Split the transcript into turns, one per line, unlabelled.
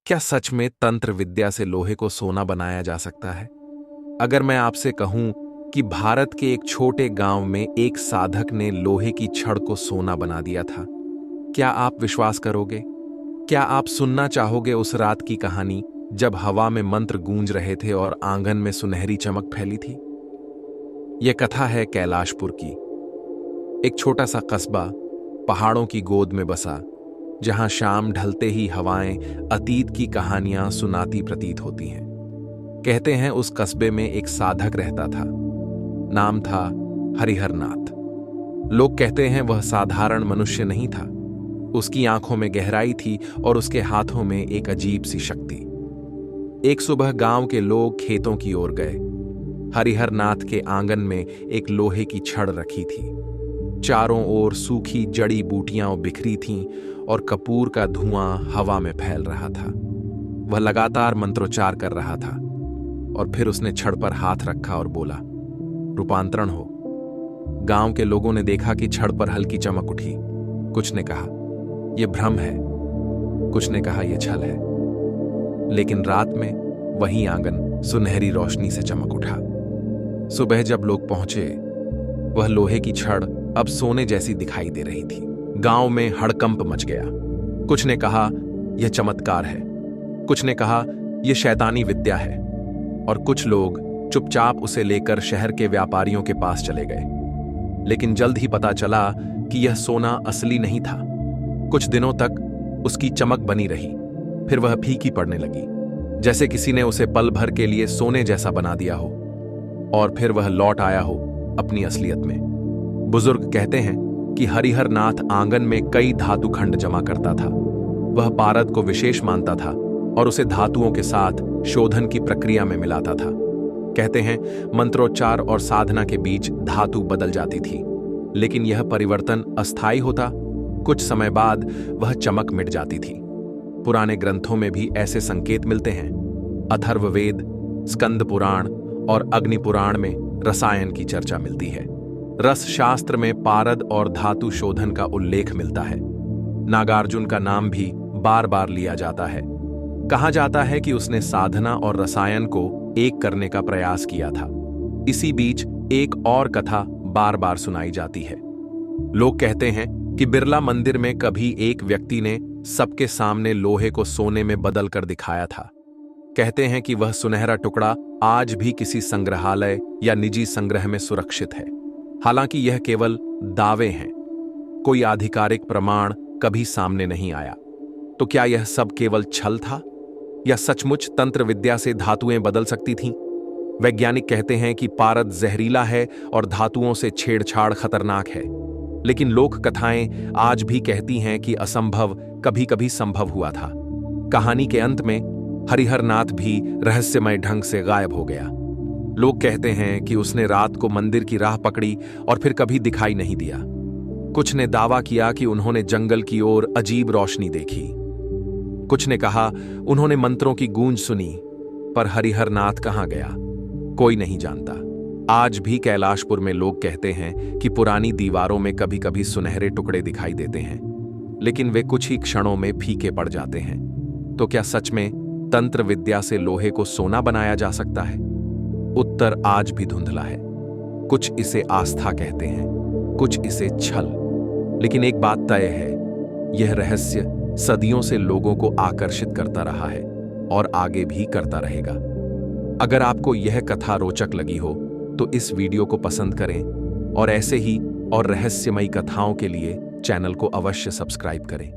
क्या सच में तंत्र विद्या से लोहे को सोना बनाया जा सकता है? अगर मैं आपसे कहूं कि भारत के एक छोटे गांव में एक साधक ने लोहे की छड़ को सोना बना दिया था, क्या आप विश्वास करोगे? क्या आप सुनना चाहोगे उस रात की कहानी जब हवा में मंत्र गूंज रहे थे और आंगन में सुनहरी चमक फैली थी? यह कथा है कैलाशपुर की। एक छोटा सा कस्बा पहाड़ों की गोद में बसा, जहां शाम ढलते ही हवाएं अतीत की कहानियां सुनाती प्रतीत होती हैं। कहते हैं उस कस्बे में एक साधक रहता था। नाम था हरिहर नाथ। लोग कहते हैं वह साधारण मनुष्य नहीं था। उसकी आंखों में गहराई थी और उसके हाथों में एक अजीब सी शक्ति। एक सुबह गांव के लोग खेतों की ओर गए। हरिहर नाथ के आंगन में एक लोहे की छड़ रखी थी। चारों ओर सूखी जड़ी बूटियां बिखरी थीं और कपूर का धुआं हवा में फैल रहा था। वह लगातार मंत्रोच्चार कर रहा था और फिर उसने छड़ पर हाथ रखा और बोला, रूपांतरण हो। गांव के लोगों ने देखा कि छड़ पर हल्की चमक उठी। कुछ ने कहा यह भ्रम है, कुछ ने कहा यह छल है। लेकिन रात में वही आंगन सुनहरी रोशनी से चमक उठा। सुबह जब लोग पहुंचे, वह लोहे की छड़ अब सोने जैसी दिखाई दे रही थी। गांव में हड़कंप मच गया। कुछ ने कहा यह चमत्कार है, कुछ ने कहा यह शैतानी विद्या है, और कुछ लोग चुपचाप उसे लेकर शहर के व्यापारियों के पास चले गए। लेकिन जल्द ही पता चला कि यह सोना असली नहीं था। कुछ दिनों तक उसकी चमक बनी रही, फिर वह फीकी पड़ने लगी, जैसे किसी ने उसे पल भर के लिए सोने जैसा बना दिया हो, और फिर वह लौट आया हो अपनी असलियत में। बुजुर्ग कहते हैं कि हरिहर नाथ आंगन में कई धातु खंड जमा करता था। वह पारद को विशेष मानता था और उसे धातुओं के साथ शोधन की प्रक्रिया में मिलाता था। कहते हैं मंत्रोच्चार और साधना के बीच धातु बदल जाती थी, लेकिन यह परिवर्तन अस्थायी होता। कुछ समय बाद वह चमक मिट जाती थी। पुराने ग्रंथों में भी ऐसे संकेत मिलते हैं। अथर्ववेद, स्कंद पुराण और अग्नि पुराण में रसायन की चर्चा मिलती है। रस शास्त्र में पारद और धातु शोधन का उल्लेख मिलता है। नागार्जुन का नाम भी बार बार लिया जाता है। कहा जाता है कि उसने साधना और रसायन को एक करने का प्रयास किया था। इसी बीच एक और कथा बार बार सुनाई जाती है। लोग कहते हैं कि बिरला मंदिर में कभी एक व्यक्ति ने सबके सामने लोहे को सोने में बदल कर दिखाया था। कहते हैं कि वह सुनहरा टुकड़ा आज भी किसी संग्रहालय या निजी संग्रह में सुरक्षित है। हालांकि यह केवल दावे हैं, कोई आधिकारिक प्रमाण कभी सामने नहीं आया। तो क्या यह सब केवल छल था, या सचमुच तंत्र विद्या से धातुएं बदल सकती थीं? वैज्ञानिक कहते हैं कि पारद जहरीला है और धातुओं से छेड़छाड़ खतरनाक है, लेकिन लोक कथाएं आज भी कहती हैं कि असंभव कभी कभी संभव हुआ था। कहानी के अंत में हरिहर नाथ भी रहस्यमय ढंग से गायब हो गया। लोग कहते हैं कि उसने रात को मंदिर की राह पकड़ी और फिर कभी दिखाई नहीं दिया। कुछ ने दावा किया कि उन्होंने जंगल की ओर अजीब रोशनी देखी। कुछ ने कहा उन्होंने मंत्रों की गूंज सुनी, पर हरिहर नाथ कहां गया, कोई नहीं जानता। आज भी कैलाशपुर में लोग कहते हैं कि पुरानी दीवारों में कभी कभी सुनहरे टुकड़े दिखाई देते हैं, लेकिन वे कुछ ही क्षणों में फीके पड़ जाते हैं। तो क्या सच में तंत्र विद्या से लोहे को सोना बनाया जा सकता है? उत्तर आज भी धुंधला है। कुछ इसे आस्था कहते हैं, कुछ इसे छल, लेकिन एक बात तय है, यह रहस्य सदियों से लोगों को आकर्षित करता रहा है और आगे भी करता रहेगा। अगर आपको यह कथा रोचक लगी हो तो इस वीडियो को पसंद करें और ऐसे ही और रहस्यमयी कथाओं के लिए चैनल को अवश्य सब्सक्राइब करें।